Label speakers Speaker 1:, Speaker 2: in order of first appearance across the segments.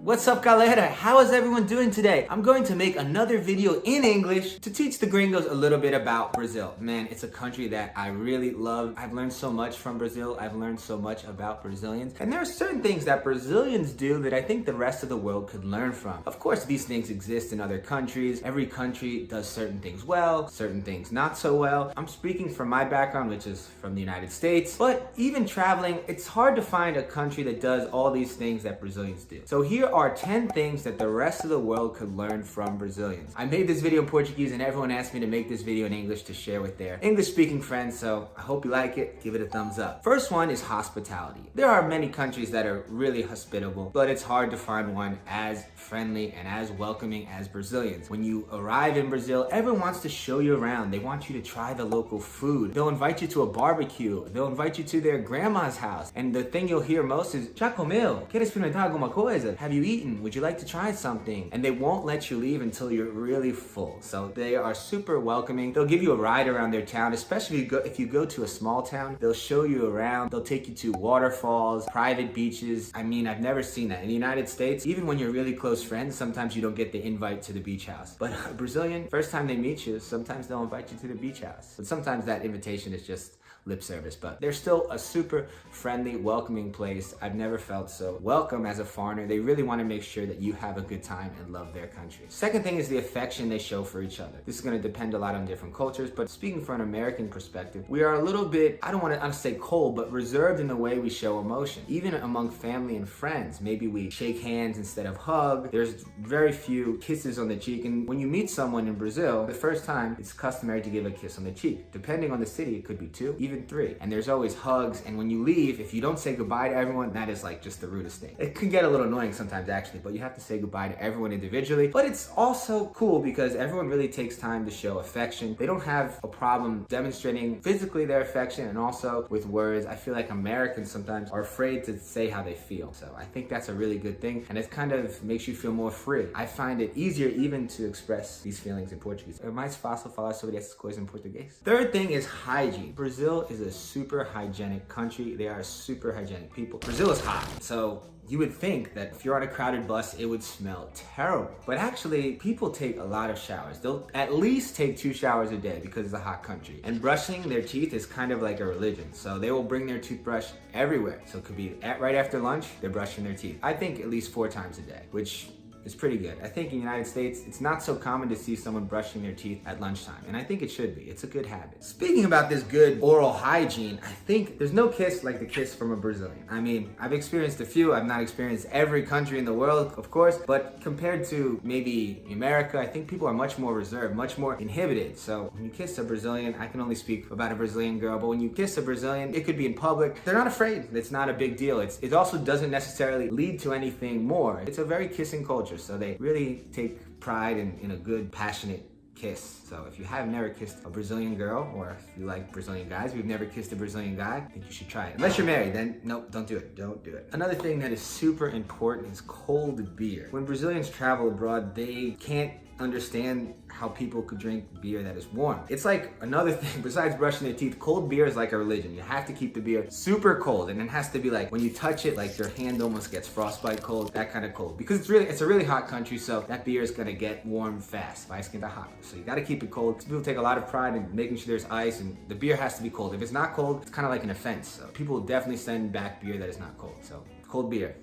Speaker 1: What's up, galera? How is everyone doing today? I'm going to make another video in English to teach the gringos a little bit about Brazil. Man, it's a country that I really love. I've learned so much from Brazil. I've learned so much about Brazilians. And there are certain things that Brazilians do that I think the rest of the world could learn from. Of course, these things exist in other countries. Every country does certain things well, certain things not so well. I'm speaking from my background, which is from the United States. But even traveling, it's hard to find a country that does all these things that Brazilians do. So here are 10 things that the rest of the world could learn from Brazilians. I made this video in Portuguese and everyone asked me to make this video in English to share with their English-speaking friends, so I hope you like it. Give it a thumbs up. First one is hospitality. There are many countries that are really hospitable, but it's hard to find one as friendly and as welcoming as Brazilians. When you arrive in Brazil, everyone wants to show you around. They want you to try the local food. They'll invite you to a barbecue. They'll invite you to their grandma's house. And the thing you'll hear most is, "Já comeu? Quer experimentar alguma coisa? Have you eaten? Would you like to try something?" And they won't let you leave until you're really full. So they are super welcoming. They'll give you a ride around their town, especially if you go to a small town. They'll show you around. They'll take you to waterfalls, private beaches. I mean, I've never seen that. In the United States, even when you're really close friends, sometimes you don't get the invite to the beach house. But a Brazilian, first time they meet you, sometimes they'll invite you to the beach house. But sometimes that invitation is just lip service, but they're still a super friendly, welcoming place. I've never felt so welcome as a foreigner. They really want to make sure that you have a good time and love their country. Second thing is the affection they show for each other. This is going to depend a lot on different cultures, but speaking from an American perspective, we are a little bit, I don't want to say cold, but reserved in the way we show emotion. Even among family and friends, maybe we shake hands instead of hug. There's very few kisses on the cheek, and when you meet someone in Brazil, the first time, it's customary to give a kiss on the cheek. Depending on the city, it could be 2, even 3. And there's always hugs, and when you leave, if you don't say goodbye to everyone, that is like just the rudest thing. It can get a little annoying sometimes actually, but you have to say goodbye to everyone individually. But it's also cool because everyone really takes time to show affection. They don't have a problem demonstrating physically their affection and also with words. I feel like Americans sometimes are afraid to say how they feel. So I think that's a really good thing, and it kind of makes you feel more free. I find it easier even to express these feelings in Portuguese. É mais fácil falar sobre essas coisas em português. Third thing is hygiene. Brazil is a super hygienic country. They are super hygienic people. Brazil is hot, so you would think that if you're on a crowded bus, it would smell terrible. But actually, people take a lot of showers. They'll at least take 2 showers a day because it's a hot country. And brushing their teeth is kind of like a religion. So they will bring their toothbrush everywhere. So it could be right after lunch, they're brushing their teeth. I think at least 4 times a day, which is pretty good. I think in the United States, it's not so common to see someone brushing their teeth at lunchtime, and I think it should be. It's a good habit. Speaking about this good oral hygiene, I think there's no kiss like the kiss from a Brazilian. I mean, I've experienced a few. I've not experienced every country in the world, of course, but compared to maybe America, I think people are much more reserved, much more inhibited. So when you kiss a Brazilian, I can only speak about a Brazilian girl, but when you kiss a Brazilian, it could be in public. They're not afraid. It's not a big deal. It also doesn't necessarily lead to anything more. It's a very kissing culture. So they really take pride in a good, passionate kiss. So if you have never kissed a Brazilian girl, or if you like Brazilian guys, we've never kissed a Brazilian guy, I think you should try it. Unless you're married, then nope, don't do it. Don't do it. Another thing that is super important is cold beer. When Brazilians travel abroad, they can't understand how people could drink beer that is warm. It's like another thing, besides brushing their teeth, cold beer is like a religion. You have to keep the beer super cold, and it has to be like, when you touch it, like your hand almost gets frostbite cold, that kind of cold. Because it's a really hot country, so that beer is gonna get warm fast. Vai esquentar rápido. So you gotta keep it cold. People take a lot of pride in making sure there's ice, and the beer has to be cold. If it's not cold, it's kind of like an offense. So people will definitely send back beer that is not cold. So cold beer.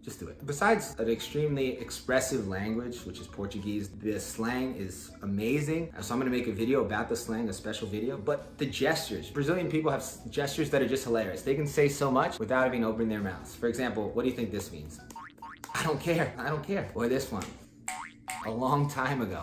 Speaker 1: Just do it. Besides an extremely expressive language, which is Portuguese, the slang is amazing. So I'm gonna make a video about the slang, a special video, but the gestures. Brazilian people have gestures that are just hilarious. They can say so much without even opening their mouths. For example, what do you think this means? I don't care, I don't care. Or this one, a long time ago.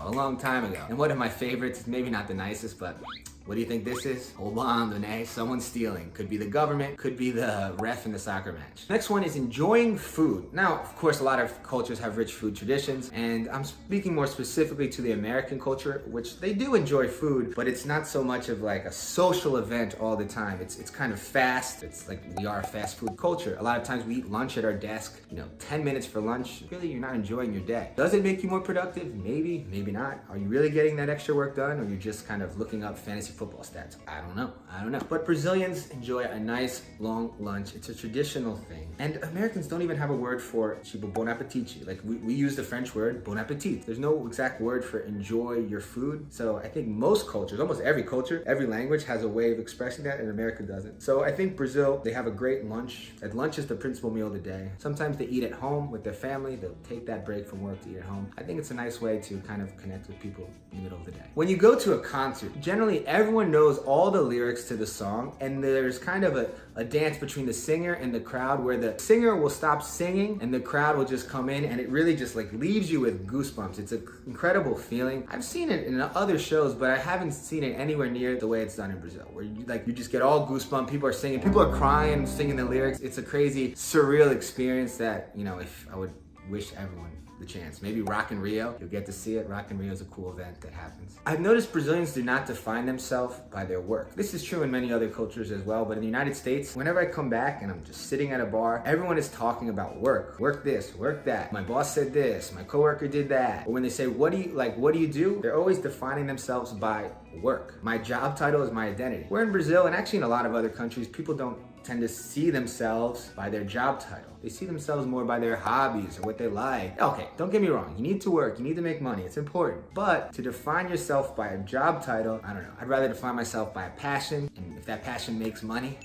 Speaker 1: And one of my favorites, maybe not the nicest, but what do you think this is? Roubando, né? Someone stealing. Could be the government, could be the ref in the soccer match. Next one is enjoying food. Now, of course, a lot of cultures have rich food traditions, and I'm speaking more specifically to the American culture, which they do enjoy food, but it's not so much of like a social event all the time. It's kind of fast. It's like we are a fast food culture. A lot of times we eat lunch at our desk, 10 minutes for lunch. Really, you're not enjoying your day. Does it make you more productive? Maybe, maybe not. Are you really getting that extra work done, or you're just kind of looking up fantasy fancy football stats. I don't know. But Brazilians enjoy a nice long lunch. It's a traditional thing. And Americans don't even have a word for tipo bon appetit. Like we use the French word bon appetit. There's no exact word for enjoy your food. So I think most cultures, almost every culture, every language has a way of expressing that, and America doesn't. So I think Brazil, they have a great lunch. And lunch is the principal meal of the day. Sometimes they eat at home with their family. They'll take that break from work to eat at home. I think it's a nice way to kind of connect with people in the middle of the day. When you go to a concert, generally everyone knows all the lyrics to the song, and there's kind of a dance between the singer and the crowd where the singer will stop singing and the crowd will just come in, and it really just like leaves you with goosebumps. It's an incredible feeling. I've seen it in other shows, but I haven't seen it anywhere near the way it's done in Brazil, where you just get all goosebumps. People are singing, people are crying, singing the lyrics. It's a crazy, surreal experience that, you know, if I would wish everyone the chance. Maybe Rock in Rio, you'll get to see it. Rock in Rio is a cool event that happens. I've noticed Brazilians do not define themselves by their work. This is true in many other cultures as well, but in the United States, whenever I come back and I'm just sitting at a bar, everyone is talking about work. Work this, work that. My boss said this, my coworker did that. Or when they say, what do you do? They're always defining themselves by work. My job title is my identity. We're in Brazil, and actually in a lot of other countries, people don't tend to see themselves by their job title. They see themselves more by their hobbies or what they like. Okay, don't get me wrong. You need to work. You need to make money. It's important. But to define yourself by a job title, I don't know. I'd rather define myself by a passion. And if that passion makes money,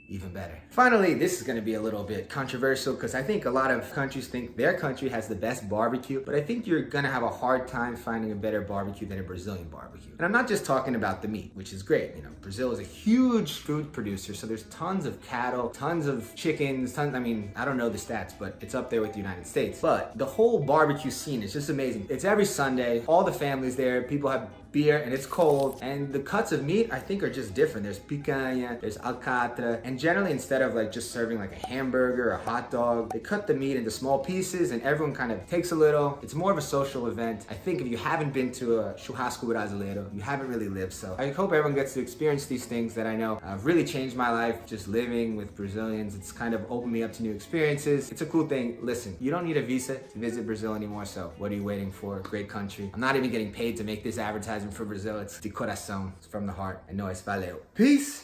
Speaker 1: even better. Finally, this is gonna be a little bit controversial because I think a lot of countries think their country has the best barbecue, but I think you're gonna have a hard time finding a better barbecue than a Brazilian barbecue. And I'm not just talking about the meat, which is great. You know, Brazil is a huge food producer, so there's tons of cattle, tons of chickens, I mean, I don't know the stats, but it's up there with the United States. But the whole barbecue scene is just amazing. It's every Sunday, all the families there, people have beer, and it's cold, and the cuts of meat I think are just different. There's picanha, there's alcatra, and generally instead of like just serving like a hamburger or a hot dog, they cut the meat into small pieces and everyone kind of takes a little. It's more of a social event. I think if you haven't been to a churrasco brasileiro, you haven't really lived. So I hope everyone gets to experience these things that I know have really changed my life just living with Brazilians. It's kind of opened me up to new experiences. It's a cool thing. Listen, you don't need a visa to visit Brazil anymore, so what are you waiting for? Great country. I'm not even getting paid to make this advertisement for Brazil. It's de coração. It's from the heart. I know it's valeu. Peace.